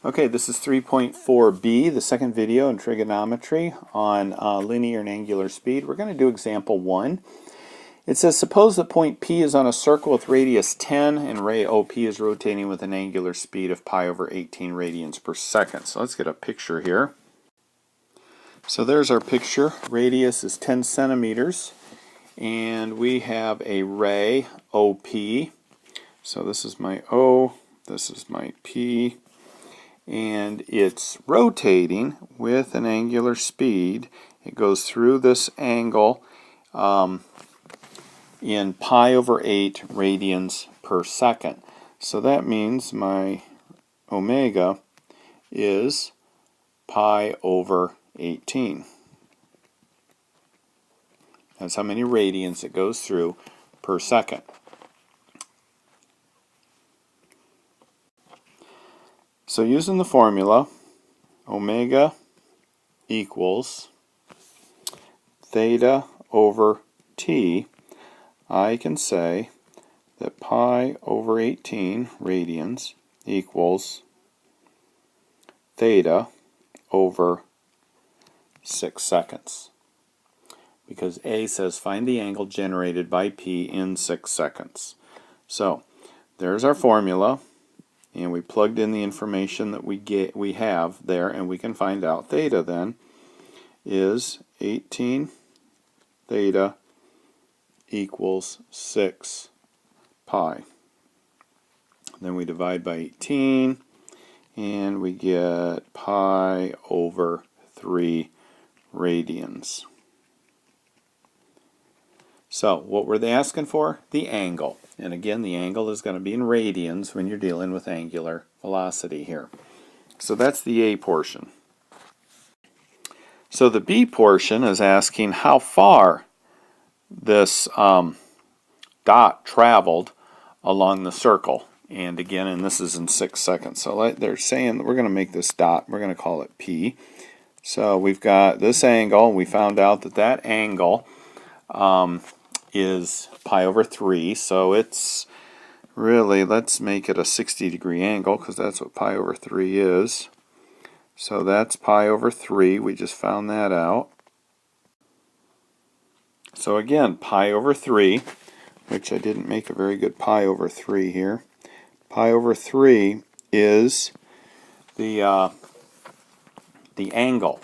Okay, this is 3.4b, the second video in trigonometry on linear and angular speed. We're going to do example 1. It says, suppose that point P is on a circle with radius 10 and ray OP is rotating with an angular speed of pi over 18 radians per second. So let's get a picture here. So there's our picture. Radius is 10 centimeters and we have a ray OP. So this is my O, this is my P. And it's rotating with an angular speed. It goes through this angle in pi over 8 radians per second. So that means my omega is pi over 18. That's how many radians it goes through per second. So using the formula, omega equals theta over t, I can say that pi over 18 radians equals theta over 6 seconds. Because A says find the angle generated by P in 6 seconds. So there's our formula. And we plugged in the information that we have there, and we can find out theta then is 18 theta equals 6 pi. Then we divide by 18 and we get pi over 3 radians. So what were they asking for? The angle. And again, the angle is going to be in radians when you're dealing with angular velocity here. So that's the A portion. So the B portion is asking how far this dot traveled along the circle. And again, and this is in 6 seconds. So they're saying that we're going to make this dot, we're going to call it P. So we've got this angle, and we found out that that angle is pi over 3, so it's really, let's make it a 60-degree angle because that's what pi over 3 is. So that's pi over 3, we just found that out. So again, pi over 3, which I didn't make a very good pi over 3 here. Pi over 3 is the angle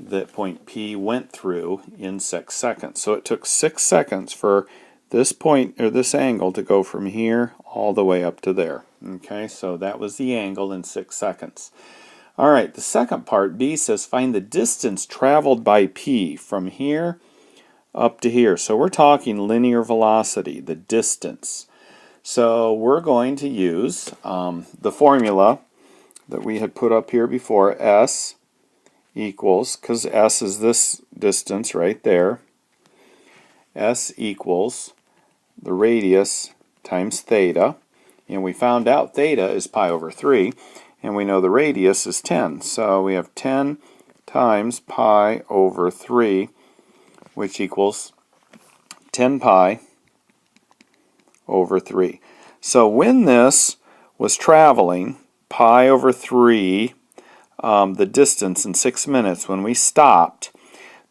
that point P went through in 6 seconds. So it took 6 seconds for this point, or this angle, to go from here all the way up to there. Okay, so that was the angle in 6 seconds. All right, the second part, B, says find the distance traveled by P from here up to here. So we're talking linear velocity, the distance. So we're going to use the formula that we had put up here before, S equals, because S is this distance right there, S equals the radius times theta, and we found out theta is pi over 3, and we know the radius is 10, so we have 10 times pi over 3, which equals 10 pi over 3. So when this was traveling pi over 3, the distance in 6 minutes, when we stopped,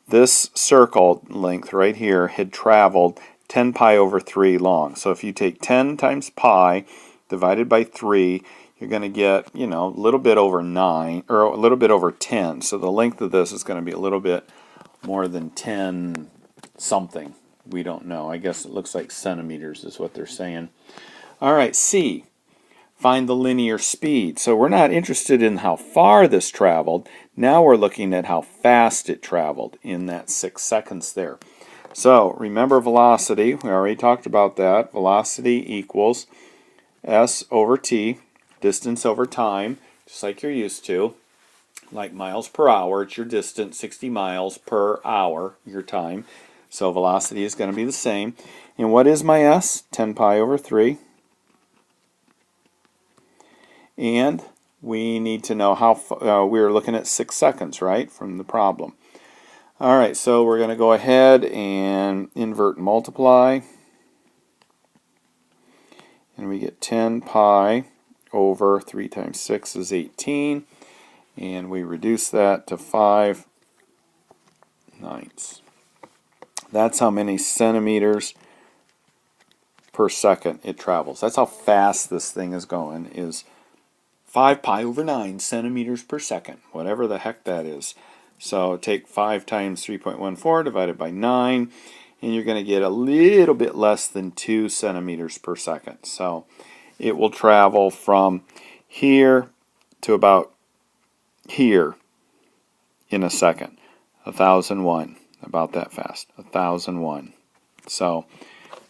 this circle length right here had traveled 10 pi over 3 long. So if you take 10 times pi divided by 3, you're going to get, a little bit over 9, or a little bit over 10. So the length of this is going to be a little bit more than 10 something. We don't know. I guess it looks like centimeters is what they're saying. All right, C. Find the linear speed. So we're not interested in how far this traveled. Now we're looking at how fast it traveled in that 6 seconds there. So remember velocity. We already talked about that. Velocity equals S over t, distance over time, just like you're used to. Like miles per hour, it's your distance, 60 miles per hour, your time. So velocity is going to be the same. And what is my S? 10 pi over 3. And we need to know how we're looking at 6 seconds, right, from the problem. All right, so we're going to go ahead and invert and multiply. And we get 10 pi over 3 times 6 is 18, and we reduce that to 5/9. That's how many centimeters per second it travels. That's how fast this thing is going, is 5 pi over 9 centimeters per second, whatever the heck that is. So take 5 times 3.14 divided by 9, and you're going to get a little bit less than 2 centimeters per second. So it will travel from here to about here in a second. 1001, about that fast. 1001. So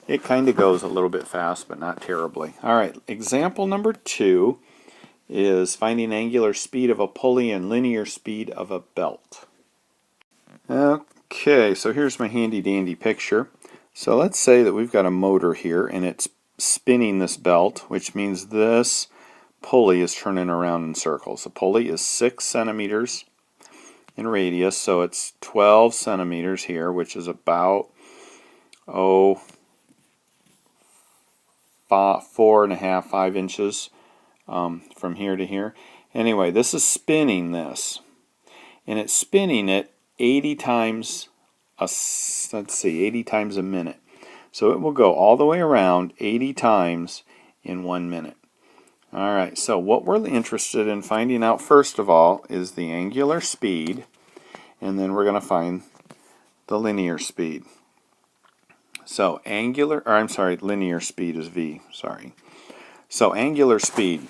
it kind of goes a little bit fast, but not terribly. All right, example number 2 is finding angular speed of a pulley and linear speed of a belt. Okay, so here's my handy dandy picture. So let's say that we've got a motor here and it's spinning this belt, which means this pulley is turning around in circles. The pulley is 6 centimeters in radius, so it's 12 centimeters here, which is about 4.5, 5 inches from here to here. Anyway, this is spinning this, and it's spinning it 80 times a minute. So it will go all the way around 80 times in 1 minute. All right, so what we're interested in finding out first of all is the angular speed, and then we're going to find the linear speed. So linear speed is v, sorry. So angular speed,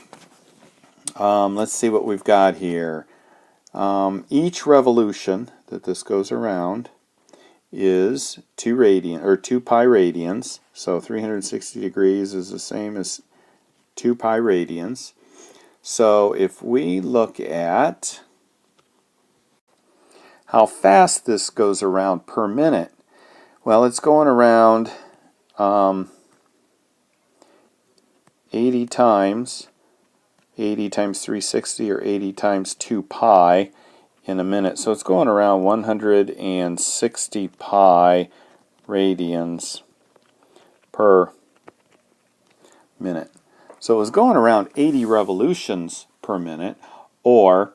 let's see what we've got here. Each revolution that this goes around is 2 pi radians. So 360 degrees is the same as 2 pi radians. So if we look at how fast this goes around per minute, well, it's going around 80 times 360, or 80 times 2 pi in a minute. So it's going around 160 pi radians per minute. So it was going around 80 revolutions per minute, or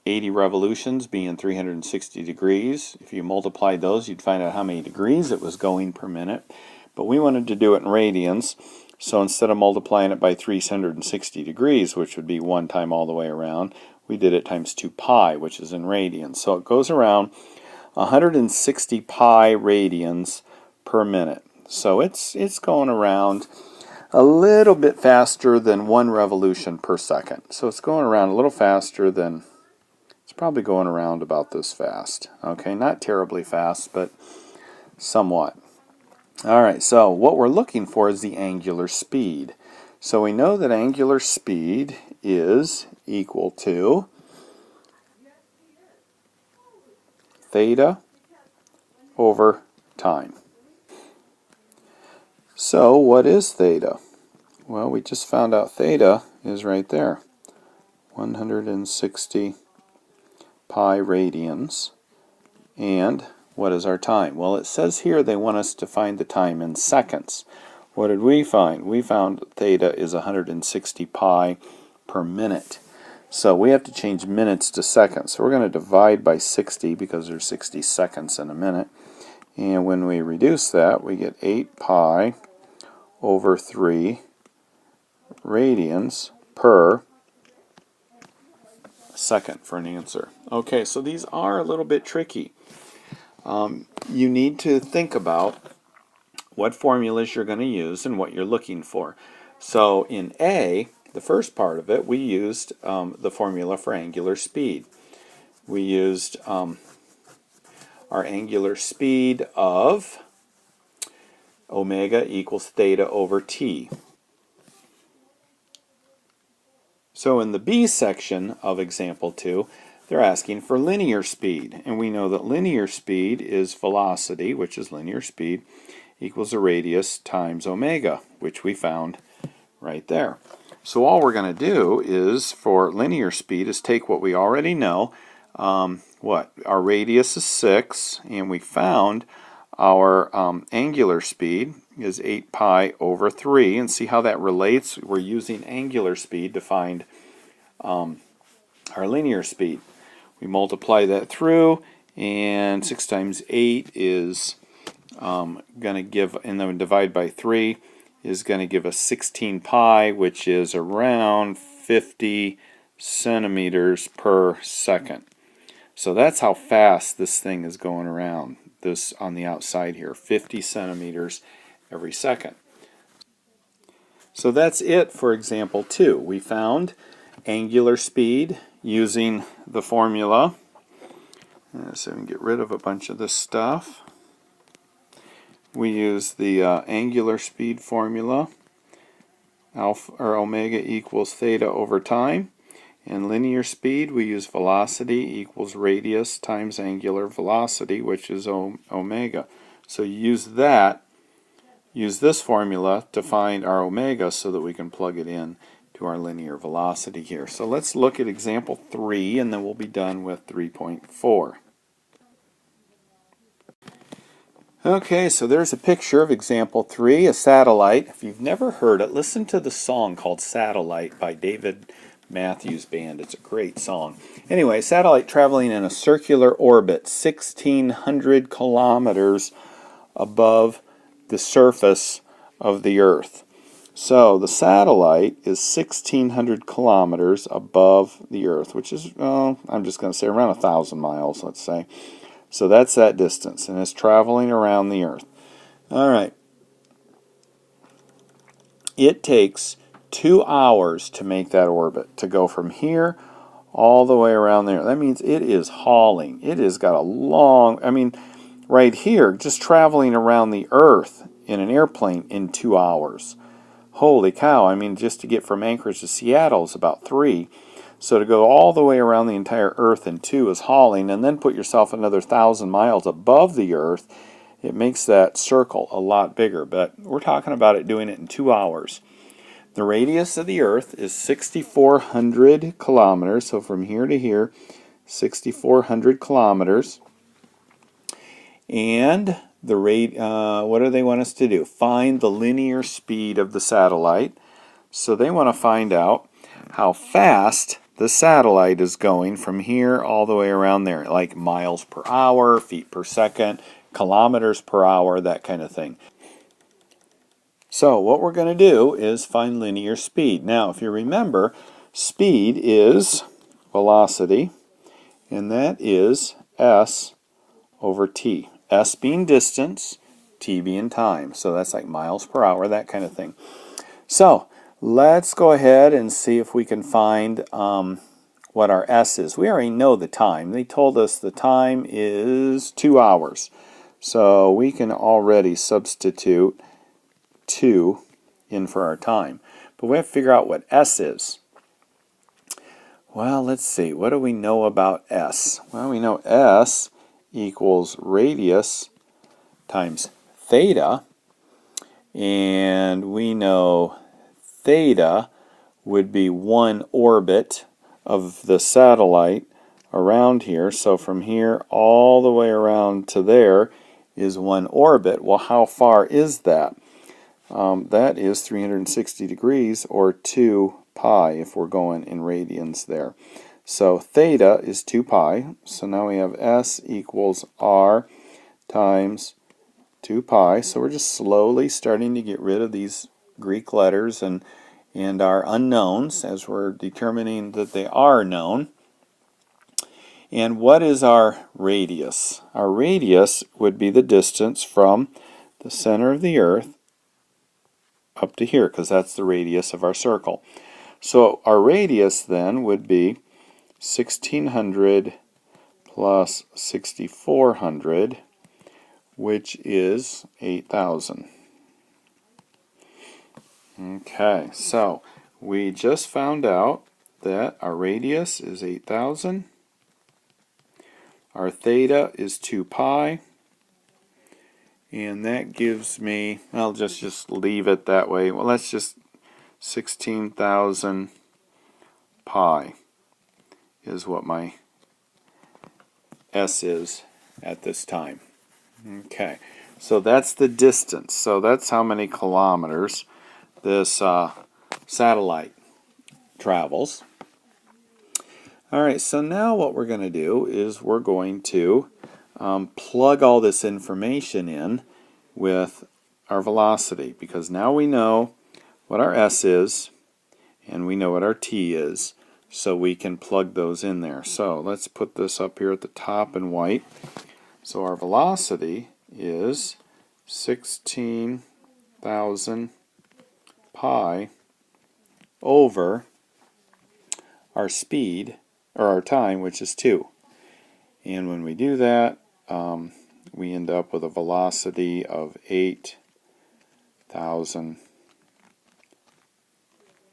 80 revolutions being 360 degrees. If you multiplied those, you'd find out how many degrees it was going per minute. But we wanted to do it in radians, so instead of multiplying it by 360 degrees, which would be 1 time all the way around, we did it times 2 pi, which is in radians. So it goes around 160 pi radians per minute. So it's going around a little bit faster than 1 revolution per second. So it's going around a little faster than, it's probably going around about this fast. Okay, not terribly fast, but somewhat. All right, so what we're looking for is the angular speed. So we know that angular speed is equal to theta over time. So what is theta? Well, we just found out theta is right there, 160 pi radians. And what is our time? Well, it says here they want us to find the time in seconds. What did we find? We found theta is 160 pi per minute. So we have to change minutes to seconds. So we're going to divide by 60 because there's 60 seconds in a minute. And when we reduce that, we get 8 pi over 3 radians per second for an answer. Okay, so these are a little bit tricky. You need to think about what formulas you're going to use and what you're looking for. So in A, the first part of it, we used the formula for angular speed. We used our angular speed of omega equals theta over t. So in the B section of example 2, they're asking for linear speed. And we know that linear speed is velocity, which is linear speed, equals a radius times omega, which we found right there. So all we're going to do is, for linear speed, is take what we already know. Our radius is 6, and we found our angular speed, is 8 pi over 3. And see how that relates? We're using angular speed to find our linear speed. We multiply that through, and 6 times 8 is going to give, and then divide by 3 is going to give us 16 pi, which is around 50 centimeters per second. So that's how fast this thing is going around this on the outside here, 50 centimeters every second. So that's it for example 2. We found angular speed using the formula. So we can get rid of a bunch of this stuff. We use the angular speed formula, alpha or omega equals theta over time. In linear speed, we use velocity equals radius times angular velocity, which is omega. So use this formula to find our omega so that we can plug it in to our linear velocity here. So let's look at example 3, and then we'll be done with 3.4. Okay, so there's a picture of example 3, a satellite. If you've never heard it, listen to the song called Satellite by David Matthews Band. It's a great song. Anyway, satellite traveling in a circular orbit 1,600 kilometers above the surface of the Earth. So the satellite is 1,600 kilometers above the Earth, which is, I'm just going to say around 1,000 miles, let's say. So that's that distance, and it's traveling around the Earth. All right. It takes 2 hours to make that orbit, to go from here all the way around there. That means it is hauling. It has got a long, right here, just traveling around the Earth in an airplane in 2 hours. Holy cow, just to get from Anchorage to Seattle is about 3. So to go all the way around the entire Earth in 2 is hauling, and then put yourself another 1,000 miles above the Earth. It makes that circle a lot bigger, but we're talking about it doing it in 2 hours. The radius of the Earth is 6,400 kilometers, so from here to here, 6,400 kilometers. And the what do they want us to do? Find the linear speed of the satellite. So they want to find out how fast the satellite is going from here all the way around there, like miles per hour, feet per second, kilometers per hour, that kind of thing. So what we're going to do is find linear speed. Now, if you remember, speed is velocity, and that is s over t. S being distance, t being time. So that's like miles per hour, that kind of thing. So let's go ahead and see if we can find what our s is. We already know the time. They told us the time is 2 hours. So we can already substitute 2 in for our time. But we have to figure out what s is. Well, let's see. What do we know about s? Well, we know s equals radius times theta. And we know theta would be 1 orbit of the satellite around here. So from here all the way around to there is 1 orbit. Well, how far is that? That is 360 degrees, or 2 pi if we're going in radians there. So theta is 2 pi. So now we have s equals r times 2 pi. So we're just slowly starting to get rid of these Greek letters and our unknowns as we're determining that they are known. And what is our radius? Our radius would be the distance from the center of the Earth up to here, because that's the radius of our circle. So our radius then would be 1,600 plus 6,400, which is 8,000. Okay, so we just found out that our radius is 8,000. Our theta is 2 pi. And that gives me, I'll just leave it that way. Well, that's just 16,000 pi is what my s is at this time. Okay, So that's the distance. So that's how many kilometers this satellite travels. All right, so now what we're going to do is we're going to plug all this information in with our velocity, because now we know what our s is and we know what our t is, so we can plug those in there. So let's put this up here at the top in white. So our velocity is 16,000 pi over our speed, or our time, which is 2. And when we do that, we end up with a velocity of 8,000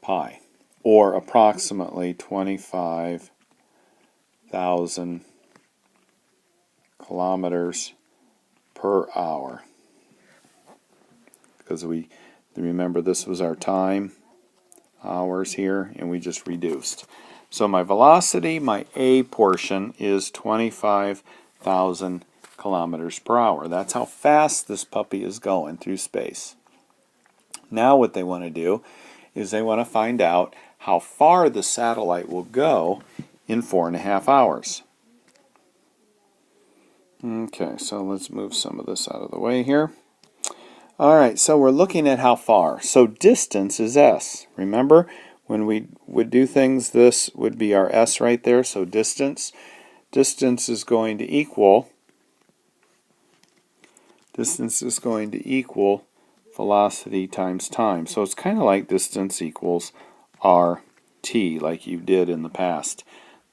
pi, or approximately 25,000 kilometers per hour. Because we remember this was our time, hours here, and we just reduced. So my velocity, my A portion, is 25,000 kilometers per hour. That's how fast this puppy is going through space. Now what they want to do is they want to find out how far the satellite will go in 4.5 hours. Okay, so let's move some of this out of the way here. Alright, so we're looking at how far. So distance is s. Remember, when we would do things, this would be our s right there. So distance is going to equal velocity times time. So it's kind of like distance equals rt, like you did in the past.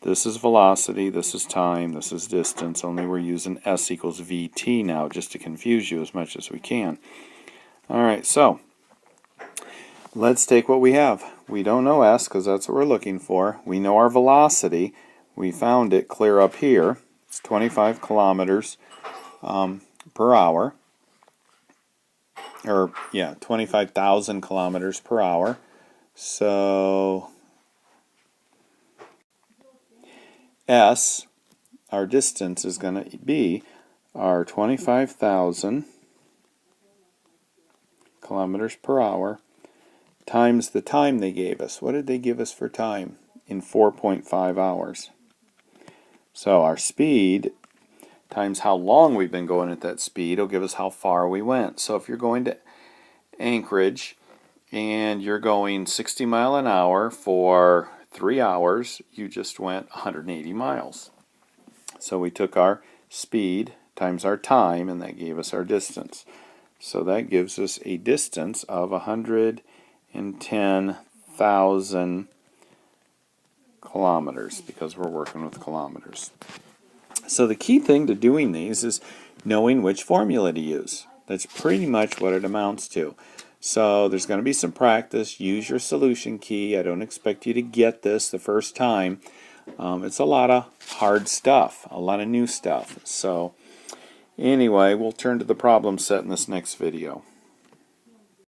This is velocity, this is time, this is distance, only we're using s equals vt now just to confuse you as much as we can. Alright, so let's take what we have. We don't know s because that's what we're looking for. We know our velocity. We found it clear up here. It's 25 kilometers per hour. Or, yeah, 25,000 kilometers per hour. So s, our distance, is going to be our 25,000 kilometers per hour times the time they gave us. What did they give us for time? In 4.5 hours. So our speed times how long we've been going at that speed will give us how far we went. So if you're going to Anchorage and you're going 60 miles an hour for 3 hours, you just went 180 miles. So we took our speed times our time, and that gave us our distance. So that gives us a distance of 110,000 kilometers, because we're working with kilometers. So the key thing to doing these is knowing which formula to use. That's pretty much what it amounts to. So there's going to be some practice. Use your solution key. I don't expect you to get this the first time. It's a lot of hard stuff, a lot of new stuff. So anyway, we'll turn to the problem set in this next video.